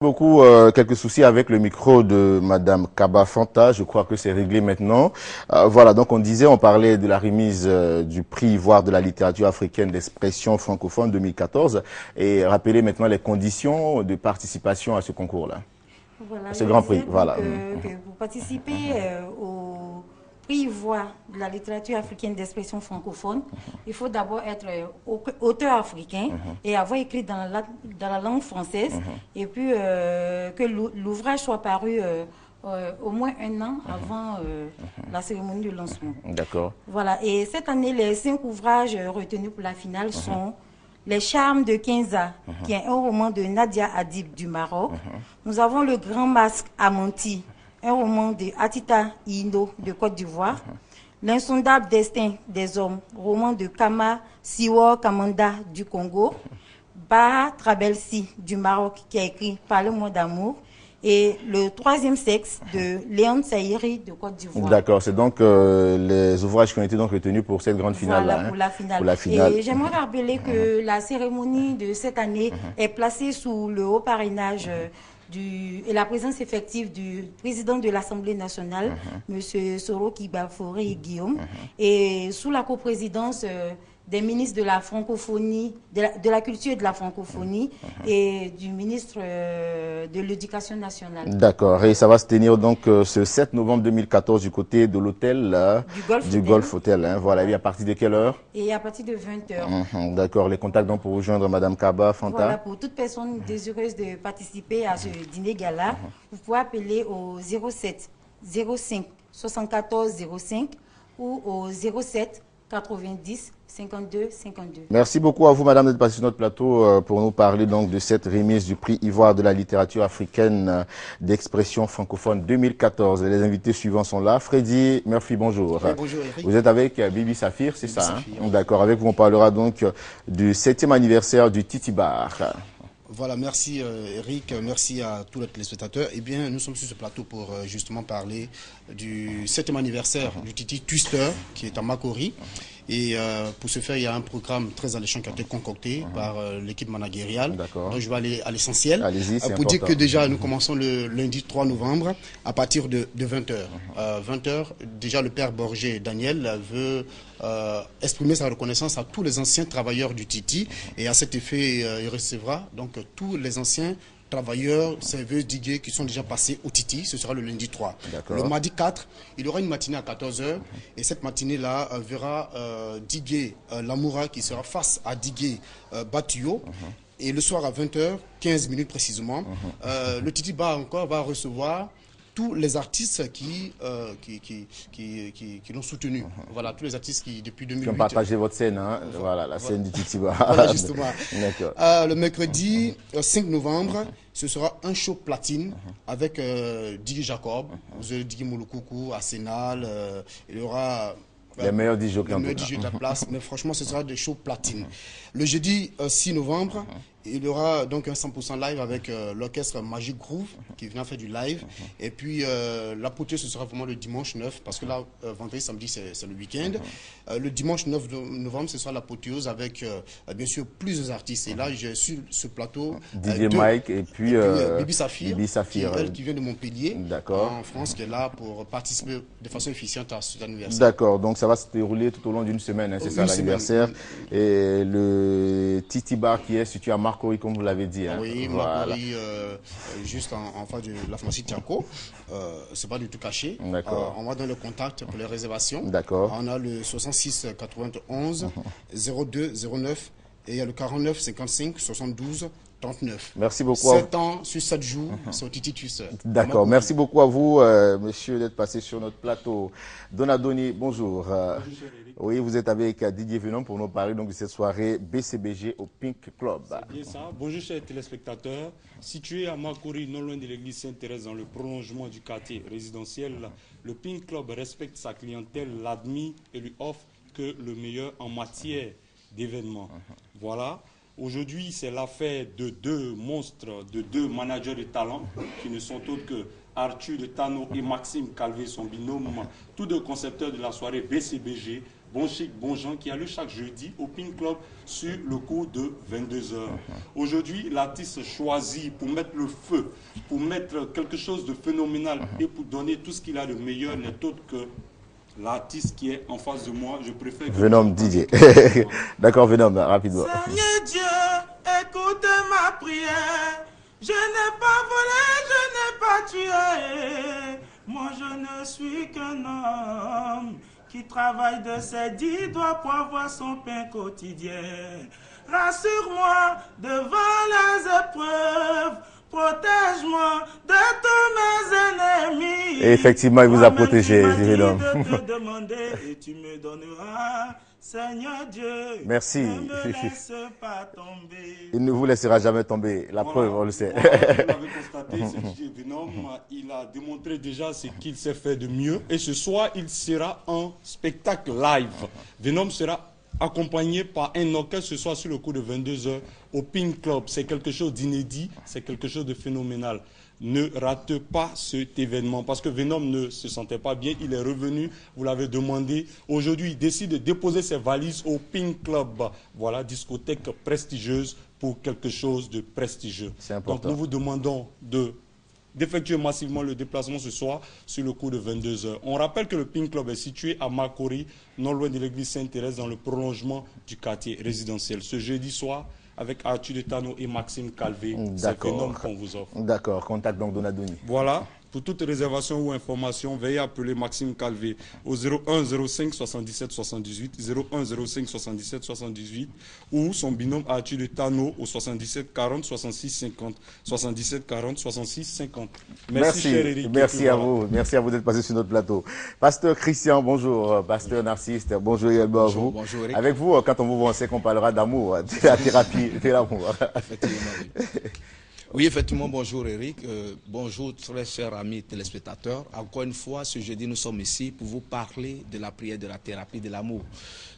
beaucoup. Quelques soucis avec le micro de Madame Kaba Fanta. Je crois que c'est réglé maintenant. Voilà, donc on parlait de la remise du prix Ivoire de la littérature africaine d'expression francophone 2014 et rappeler maintenant les conditions de participation à ce concours-là. Voilà, Ce je grand prix, disais donc voilà. que pour participer au prix Ivoire de la littérature africaine d'expression francophone, il faut d'abord être auteur africain et avoir écrit dans la langue française et puis que l'ouvrage soit paru au moins un an avant la cérémonie de lancement. D'accord. Voilà, et cette année, les 5 ouvrages retenus pour la finale sont Les Charmes de Kinza, qui est un roman de Nadia Hadib du Maroc. Nous avons Le Grand Masque à Monti, un roman de Atita Indo de Côte d'Ivoire. L'insondable destin des hommes, roman de Kama Siwa Kamanda du Congo. Baha Trabelsi du Maroc, qui a écrit Parle-moi d'amour. Et Le Troisième Sexe de Léon Saïri de Côte d'Ivoire. D'accord, c'est donc les ouvrages qui ont été donc retenus pour cette grande finale. Voilà, là, pour la finale. Pour la finale. Et j'aimerais rappeler que la cérémonie de cette année est placée sous le haut parrainage et la présence effective du président de l'Assemblée nationale, M. Soro Kibafori Guillaume, et sous la coprésidence des ministres de la francophonie, de la culture et de la francophonie et du ministre de l'Éducation nationale. D'accord, et ça va se tenir donc ce 7 novembre 2014 du côté de l'hôtel du Golf Hotel. Hein, voilà, et à partir de quelle heure? Et à partir de 20h. D'accord, les contacts donc pour rejoindre Madame Kaba Fanta. Voilà, pour toute personne désireuse de participer à ce dîner gala, vous pouvez appeler au 07 05 74 05 ou au 07 90 52 52. Merci beaucoup à vous, Madame, d'être passée sur notre plateau pour nous parler donc de cette remise du prix Ivoire de la littérature africaine d'expression francophone 2014. Les invités suivants sont là. Freddy Murphy, bonjour. Oui, bonjour Eric. Vous êtes avec Bibi Safir, c'est ça, hein? D'accord. Avec vous, on parlera donc du 7e anniversaire du Titi Bar. Voilà, merci Eric, merci à tous les téléspectateurs. Eh bien, nous sommes sur ce plateau pour justement parler du 7e anniversaire du Titi Twister qui est à Makori. Et pour ce faire, il y a un programme très alléchant qui a été concocté par l'équipe managériale. Donc je vais aller à l'essentiel. Pour dire que déjà, nous commençons le lundi 3 novembre à partir de 20h. 20h, déjà le père Borgé Daniel veut exprimer sa reconnaissance à tous les anciens travailleurs du Titi. Et à cet effet, il recevra donc tous les anciens travailleurs, serveuses, digués qui sont déjà passés au Titi. Ce sera le lundi 3. Le mardi 4, il y aura une matinée à 14h. Et cette matinée-là verra Digué Lamoura qui sera face à Digué Batuyo. Et le soir à 20h, 15 minutes précisément, le Titi Bar encore va recevoir tous les artistes qui l'ont soutenu. Voilà, tous les artistes qui, depuis 2008... Qui ont partagé votre scène, hein? Voilà, la scène du Titi Bar. Voilà, justement. Le mercredi 5 novembre, ce sera un show platine avec Digi Jacob, vous aurez Digi Mouloukoukou, Arsenal, il y aura... Les meilleurs DJ de la place, mais franchement, ce sera des shows platine. Le jeudi 6 novembre, il y aura donc un 100% live avec l'orchestre Magic Groove qui vient faire du live. Et puis l'apothéose, ce sera vraiment le dimanche 9, parce que là, vendredi, samedi, c'est le week-end. Le dimanche 9 novembre, ce sera l'apothéose avec bien sûr plusieurs artistes. Et là, j'ai sur ce plateau DJ Mike et puis Bibi Safir, elle qui vient de Montpellier, en France, qui est là pour participer de façon efficiente à cet anniversaire. D'accord, donc ça va se dérouler tout au long d'une semaine, hein, c'est ça l'anniversaire. Et le Titi Bar qui est situé à Makori, comme vous l'avez dit. Hein. Oui, voilà. Makori, juste en face de la pharmacie Tiako. C'est pas du tout caché. On va dans le contact pour les réservations. D'accord. On a le 66 91 02 09 et il y a le 49 55 72 39. Merci beaucoup. 7 ans sur 7 jours, c'est au Titi Twister. D'accord. Merci beaucoup à vous, monsieur, d'être passé sur notre plateau. Donadoni, bonjour. Oui, vous êtes avec Didier Venom pour nous parler donc de cette soirée BCBG au Pink Club. C'est bien ça. Bonjour, chers téléspectateurs. Situé à Makori, non loin de l'église Sainte-Thérèse, dans le prolongement du quartier résidentiel, le Pink Club respecte sa clientèle, l'admire et lui offre que le meilleur en matière d'événements. Voilà. Aujourd'hui, c'est l'affaire de deux monstres, de deux managers de talent qui ne sont autres que Arthur de Tano et Maxime Calvé, son binôme, tous deux concepteurs de la soirée BCBG, Bon Chic, Bon Jean, qui a lieu chaque jeudi au Pink Club sur le cours de 22 h. Aujourd'hui, l'artiste choisi pour mettre le feu, pour mettre quelque chose de phénoménal et pour donner tout ce qu'il a de meilleur n'est autre que l'artiste qui est en face de moi. Je préfère... Venom Didier. D'accord, Venom, rapidement. Seigneur Dieu, écoute ma prière. Je n'ai pas volé, je n'ai pas tué. Moi, je ne suis qu'un homme qui travaille de ses 10 doigts pour avoir son pain quotidien. Rassure-moi devant les épreuves. Protège-moi de tous mes ennemis. Et effectivement, il vous a protégé, Venom. De te demander et tu me donneras. Seigneur Dieu, merci. Ne me laisse pas tomber. Il ne vous laissera jamais tomber. La preuve, on le sait. Vous l'avez constaté, ce DJ Venom, il a démontré déjà ce qu'il sait faire de mieux. Et ce soir, il sera en spectacle live. Venom sera accompagné par un orchestre ce soir sur le coup de 22 h au Pink Club. C'est quelque chose d'inédit, c'est quelque chose de phénoménal. Ne rate pas cet événement parce que Venom ne se sentait pas bien. Il est revenu, vous l'avez demandé. Aujourd'hui, il décide de déposer ses valises au Pink Club. Voilà, discothèque prestigieuse pour quelque chose de prestigieux. C'est important. Donc nous vous demandons d'effectuer massivement le déplacement ce soir sur le cours de 22 h. On rappelle que le Pink Club est situé à Makori, non loin de l'église Sainte-Thérèse, dans le prolongement du quartier résidentiel. Ce jeudi soir, avec Arthur de Tano et Maxime Calvé, c'est Venom qu'on vous offre. D'accord, contact donc Donadoni. Voilà. Pour toute réservation ou information, veuillez appeler Maxime Calvé au 01 05 77 78 01 05 77 78 ou son binôme Arthur de Tano au 77 40 66 50 77 40 66 50. Merci cher Eric. Merci à vous. Merci à vous d'être passé sur notre plateau. Pasteur Christian, bonjour. Pasteur Narcisse, bonjour également à vous. Bonjour Eric. Avec vous, quand on vous voit, on sait qu'on parlera d'amour, de la thérapie, de l'amour. Effectivement, oui. Oui, effectivement, bonjour Eric, bonjour très chers amis téléspectateurs. Encore une fois, ce jeudi, nous sommes ici pour vous parler de la prière, de la thérapie, de l'amour.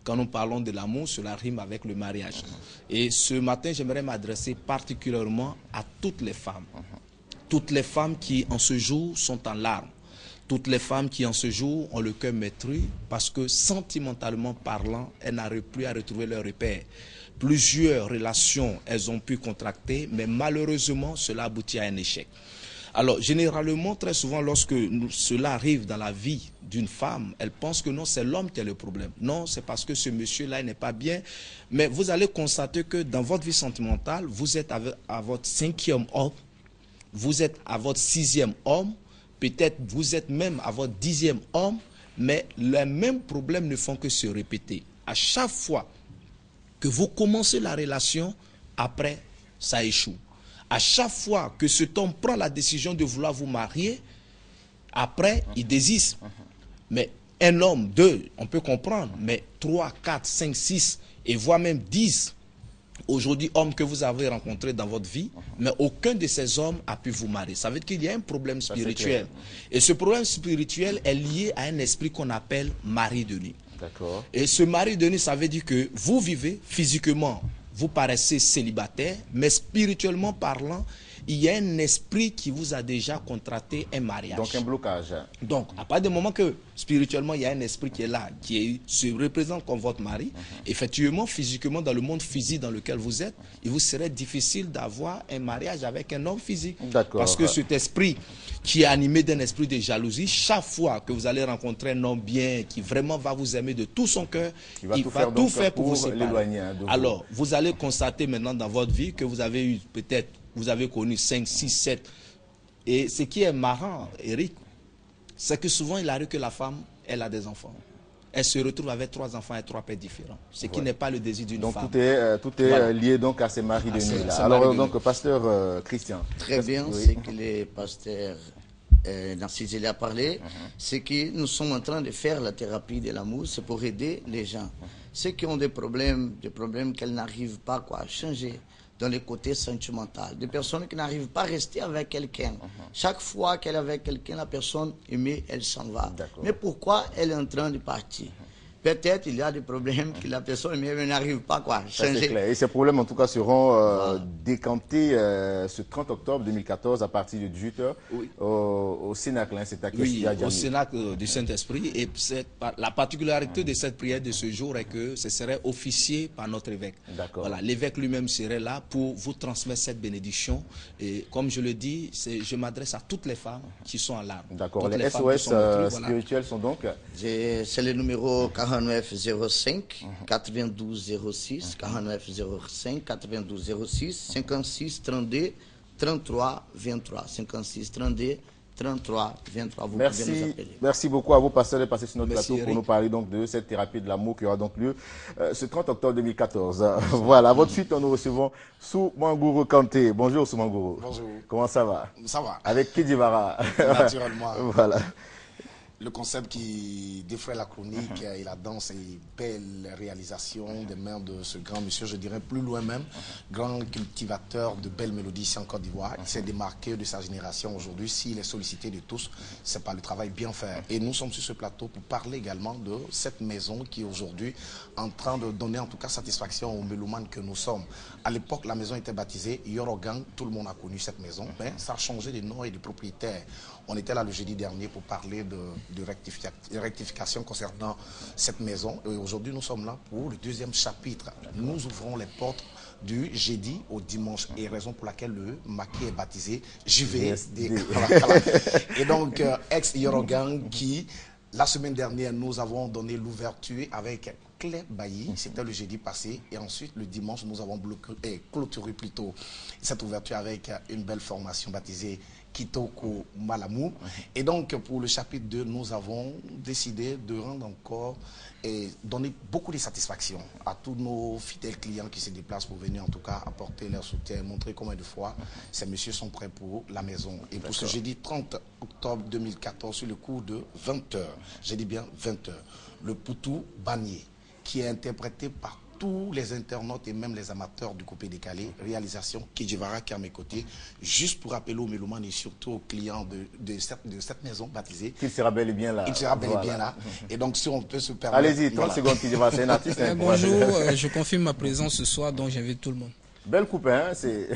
Quand nous parlons de l'amour, cela rime avec le mariage. Et ce matin, j'aimerais m'adresser particulièrement à toutes les femmes. Toutes les femmes qui, en ce jour, sont en larmes. Toutes les femmes qui, en ce jour, ont le cœur meurtri parce que, sentimentalement parlant, elles n'arrivent plus à retrouver leur repère. Plusieurs relations, elles ont pu contracter, mais malheureusement, cela aboutit à un échec. Alors, généralement, très souvent, lorsque cela arrive dans la vie d'une femme, elle pense que non, c'est l'homme qui a le problème. Non, c'est parce que ce monsieur-là n'est pas bien. Mais vous allez constater que dans votre vie sentimentale, vous êtes à votre 5e homme, vous êtes à votre 6e homme, peut-être vous êtes même à votre 10e homme, mais les mêmes problèmes ne font que se répéter. À chaque fois que vous commencez la relation, après, ça échoue. À chaque fois que cet homme prend la décision de vouloir vous marier, après, il désiste. Mais un homme, 2, on peut comprendre, mais 3, 4, 5, 6, et voire même 10, aujourd'hui, hommes que vous avez rencontrés dans votre vie, mais aucun de ces hommes a pu vous marier. Ça veut dire qu'il y a un problème spirituel. Et ce problème spirituel est lié à un esprit qu'on appelle mari de nuit. D'accord. Et ce mari de nuit, ça veut dire que vous vivez physiquement, vous paraissez célibataire, mais spirituellement parlant, il y a un esprit qui vous a déjà contracté un mariage. Donc un blocage. Donc, à partir du moment que spirituellement, il y a un esprit qui est là, se représente comme votre mari, effectivement, physiquement, dans le monde physique dans lequel vous êtes, il vous serait difficile d'avoir un mariage avec un homme physique. D'accord. Parce que cet esprit qui est animé d'un esprit de jalousie, chaque fois que vous allez rencontrer un homme bien, qui vraiment va vous aimer de tout son cœur, il va tout faire pour vous séparer. Alors, vous allez constater maintenant dans votre vie que vous avez eu peut-être, vous avez connu 5, 6, 7. Et ce qui est marrant, Eric, c'est que souvent il arrive que la femme, elle a des enfants. Elle se retrouve avec 3 enfants et 3 pères différents. Ce qui n'est pas le désir d'une femme. Donc tout est voilà, lié donc à ces maris de nuit. Alors donc, pasteur Christian. Très bien, oui, c'est que le pasteur Narcisse a parlé, c'est que nous sommes en train de faire la thérapie de l'amour, c'est pour aider les gens. Ceux qui ont des problèmes qu'elles n'arrivent pas à changer dans le côté sentimental, des personnes qui n'arrivent pas à rester avec quelqu'un. Chaque fois qu'elle est avec quelqu'un, la personne aimée, elle s'en va. Mais pourquoi elle est en train de partir? peut-être il y a des problèmes que la personne même n'arrive pas à changer. C'est clair. Et ces problèmes, en tout cas, seront décantés ce 30 octobre 2014 à partir de 18h au Cénacle. Hein, c'est à au Cénacle du Saint-Esprit. Et la particularité de cette prière de ce jour est que ce serait officié par notre évêque. Voilà, l'évêque lui-même serait là pour vous transmettre cette bénédiction. Et comme je le dis, je m'adresse à toutes les femmes qui sont en larmes. D'accord. Les SOS spirituels sont donc... C'est le numéro 49 05 92 06 49 05 92 06 56 32 33 23 56 32 33 23. Vous pouvez nous appeler. Merci beaucoup à vous, pasteur, de passer sur notre plateau pour nous parler donc de cette thérapie de l'amour qui aura donc lieu ce 30 octobre 2014. Voilà, à votre suite, nous recevons Soumanguru Kanté. Bonjour Soumanguru. Bonjour. Comment ça va? Ça va. Avec Kidivara. Naturellement. Voilà. Le concept qui défraie la chronique et la danse et belle réalisation des mains de ce grand monsieur, je dirais plus loin même, grand cultivateur de belles mélodies ici en Côte d'Ivoire. Il s'est démarqué de sa génération aujourd'hui. S'il est sollicité de tous, c'est par le travail bien fait. Et nous sommes sur ce plateau pour parler également de cette maison qui est aujourd'hui en train de donner en tout cas satisfaction aux mélomanes que nous sommes. À l'époque, la maison était baptisée Yorogang. Tout le monde a connu cette maison, mais ça a changé de nom et de propriétaire. On était là le jeudi dernier pour parler de rectification concernant cette maison. Et aujourd'hui, nous sommes là pour le deuxième chapitre. Nous ouvrons les portes du jeudi au dimanche. Et raison pour laquelle le maquis est baptisé JVSD. Et donc, ex-Yorogang qui, la semaine dernière, nous avons donné l'ouverture avec Claire Bailly, c'était le jeudi passé, et ensuite le dimanche nous avons clôturé plutôt cette ouverture avec une belle formation baptisée Kitoko Malamou. Et donc pour le chapitre 2, nous avons décidé de rendre encore et donner beaucoup de satisfaction à tous nos fidèles clients qui se déplacent pour venir en tout cas apporter leur soutien, montrer combien de fois ces messieurs sont prêts pour la maison. Et pour ce jeudi 30 octobre 2014, sur le cours de 20h, j'ai dit bien 20h, le Poutou Banier, qui est interprété par tous les internautes et même les amateurs du coupé décalé, réalisation Kidjivara qui est à mes côtés, juste pour rappeler aux mélomanes et surtout aux clients de cette maison baptisée. Il sera bel et bien là. Il sera bel et bien là. Et donc si on peut se permettre... Allez-y, 30 secondes Kidjivara, c'est un artiste. Bonjour, je confirme ma présence ce soir, donc j'invite tout le monde. Belle coupe, hein, c'est...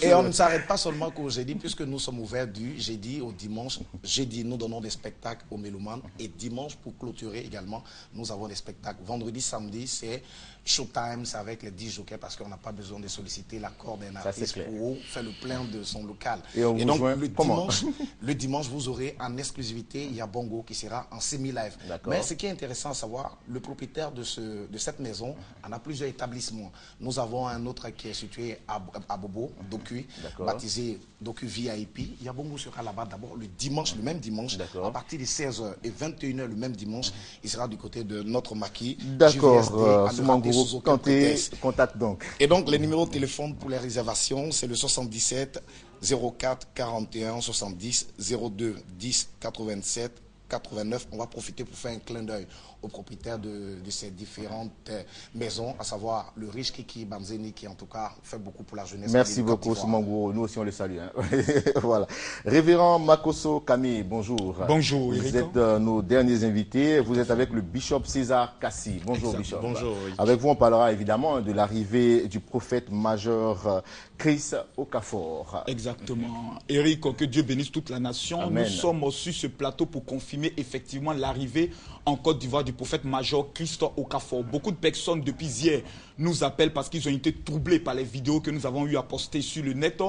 Et on ne s'arrête pas seulement qu'au jeudi, puisque nous sommes ouverts du jeudi au dimanche. Jeudi, nous donnons des spectacles aux mélomanes. Et dimanche, pour clôturer également, nous avons des spectacles. Vendredi, samedi, c'est Showtime, c'est avec les 10 jockeys, parce qu'on n'a pas besoin de solliciter l'accord d'un artiste pour faire le plein de son local. Et donc, le dimanche, vous aurez en exclusivité, il y a Bongo qui sera en semi-live. Mais ce qui est intéressant à savoir, le propriétaire de cette maison en a plusieurs établissements. Nous avons un autre qui est situé à Bobo, Doku, baptisé Doku VIP. Yabongo sera là-bas d'abord le dimanche, le même dimanche, à partir de 16h et 21h le même dimanche. Il sera du côté de notre maquis. D'accord, contact donc. Et donc, les numéros de téléphone pour les réservations, c'est le 77 04 41 70 02 10 87 89. On va profiter pour faire un clin d'œil aux propriétaires de ces différentes maisons, à savoir le riche Kiki Banzeni qui en tout cas fait beaucoup pour la jeunesse. Merci beaucoup Soumanguru, nous aussi on le salue. Hein. Voilà. Révérend Makosso Camille, bonjour. Bonjour. Vous êtes nos derniers invités, vous êtes avec le bishop César Kassi. Bonjour bishop. Bonjour. Avec vous on parlera évidemment de l'arrivée du prophète majeur Chris Okafor. Exactement. Eric, que Dieu bénisse toute la nation. Amen. Nous sommes sur ce plateau pour confirmer effectivement l'arrivée en Côte d'Ivoire du prophète major Christophe Okafor. Beaucoup de personnes depuis hier nous appellent parce qu'ils ont été troublés par les vidéos que nous avons eu à poster sur le net,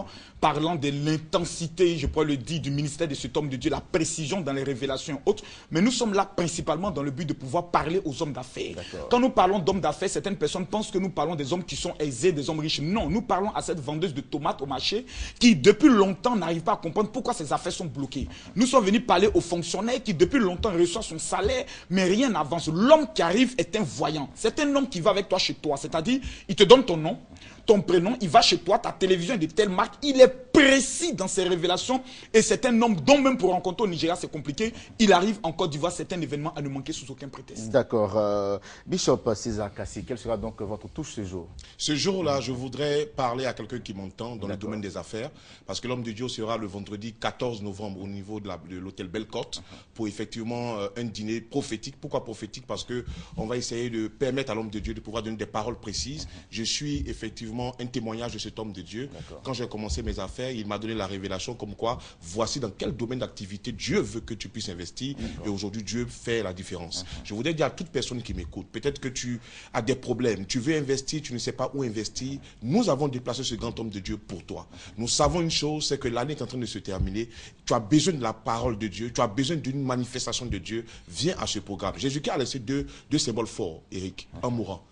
parlant de l'intensité, je pourrais le dire, du ministère de cet homme de Dieu, la précision dans les révélations et autres. Mais nous sommes là principalement dans le but de pouvoir parler aux hommes d'affaires. Quand nous parlons d'hommes d'affaires, certaines personnes pensent que nous parlons des hommes qui sont aisés, des hommes riches. Non, nous parlons à cette vendeuse de tomates au marché qui depuis longtemps n'arrive pas à comprendre pourquoi ses affaires sont bloquées. Nous sommes venus parler aux fonctionnaires qui depuis longtemps reçoit son salaire, mais rien n'avance. L'homme qui arrive est un voyant. C'est un homme qui va avec toi chez toi. C'est-à-dire, il te donne ton nom, ton prénom, il va chez toi, ta télévision est de telle marque, il est précis dans ses révélations et c'est un homme dont même pour rencontrer au Nigeria c'est compliqué, il arrive en Côte d'Ivoire, c'est un événement à ne manquer sous aucun prétexte. D'accord. Bishop César Kassi, quelle sera donc votre touche ce jour? Ce jour-là, je voudrais parler à quelqu'un qui m'entend dans le domaine des affaires, parce que l'homme de Dieu sera le vendredi 14 novembre au niveau de l'hôtel Bellecote pour effectivement un dîner prophétique. Pourquoi prophétique? Parce que on va essayer de permettre à l'homme de Dieu de pouvoir donner des paroles précises. Je suis effectivement un témoignage de cet homme de Dieu. Quand j'ai commencé mes affaires, il m'a donné la révélation comme quoi, voici dans quel domaine d'activité Dieu veut que tu puisses investir. Et aujourd'hui, Dieu fait la différence. Je voudrais dire à toute personne qui m'écoute, peut-être que tu as des problèmes, tu veux investir, tu ne sais pas où investir. Nous avons déplacé ce grand homme de Dieu pour toi. Nous savons une chose, c'est que l'année est en train de se terminer. Tu as besoin de la parole de Dieu, tu as besoin d'une manifestation de Dieu. Viens à ce programme. Jésus-Christ a laissé deux symboles forts, Eric, en mourant.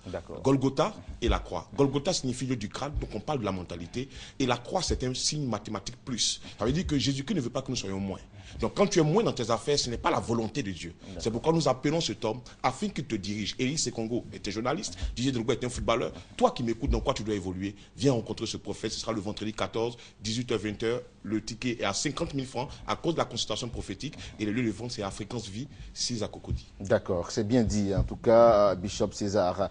Golgotha et la croix. Golgotha signifie lieu du crâne, donc on parle de la mentalité. Et la croix, c'est un signe mathématique plus. Ça veut dire que Jésus-Christ ne veut pas que nous soyons moins. Donc quand tu es moins dans tes affaires, ce n'est pas la volonté de Dieu. C'est pourquoi nous appelons cet homme afin qu'il te dirige. Elie Sekongo était journaliste, Didier Drogba était un footballeur. Toi qui m'écoutes, dans quoi tu dois évoluer, viens rencontrer ce prophète. Ce sera le vendredi 14, 18h-20h. Le ticket est à 50 000 francs à cause de la consultation prophétique. Et le lieu de vente, c'est à Fréquence Vie, 6 à Cocody. D'accord, c'est bien dit. En tout cas, Bishop César.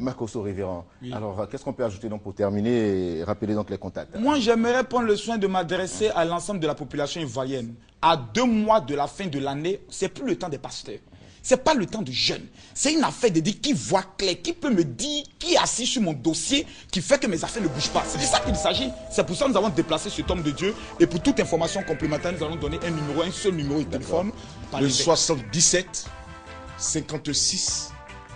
Marcoso Révérend. Oui. Alors, qu'est-ce qu'on peut ajouter donc pour terminer et rappeler donc les contacts? Moi, j'aimerais prendre le soin de m'adresser à l'ensemble de la population ivoirienne. À 2 mois de la fin de l'année, c'est plus le temps des pasteurs. C'est pas le temps de jeûne. C'est une affaire de dire qui voit clair, qui peut me dire, qui est assis sur mon dossier, qui fait que mes affaires ne bougent pas. C'est de ça qu'il s'agit. C'est pour ça que nous avons déplacé cet homme de Dieu. Et pour toute information complémentaire, nous allons donner un seul numéro de téléphone. Le 77 56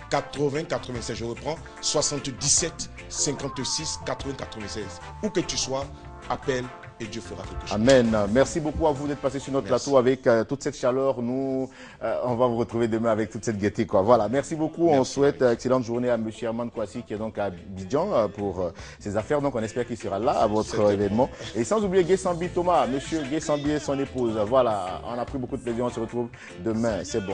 80 96. Je reprends. 77 56 80 96. Où que tu sois, appelle et Dieu fera quelque chose. Amen. Merci beaucoup à vous d'être passé sur notre plateau avec toute cette chaleur. Nous, on va vous retrouver demain avec toute cette gaieté, quoi. Voilà. Merci beaucoup. Merci. On souhaite excellente journée à M. Herman Kouassi qui est donc à Abidjan pour ses affaires. Donc, on espère qu'il sera là à votre événement. Et sans oublier Guessambi Thomas, M. Guessambi et son épouse. Voilà. On a pris beaucoup de plaisir. On se retrouve demain. C'est bon.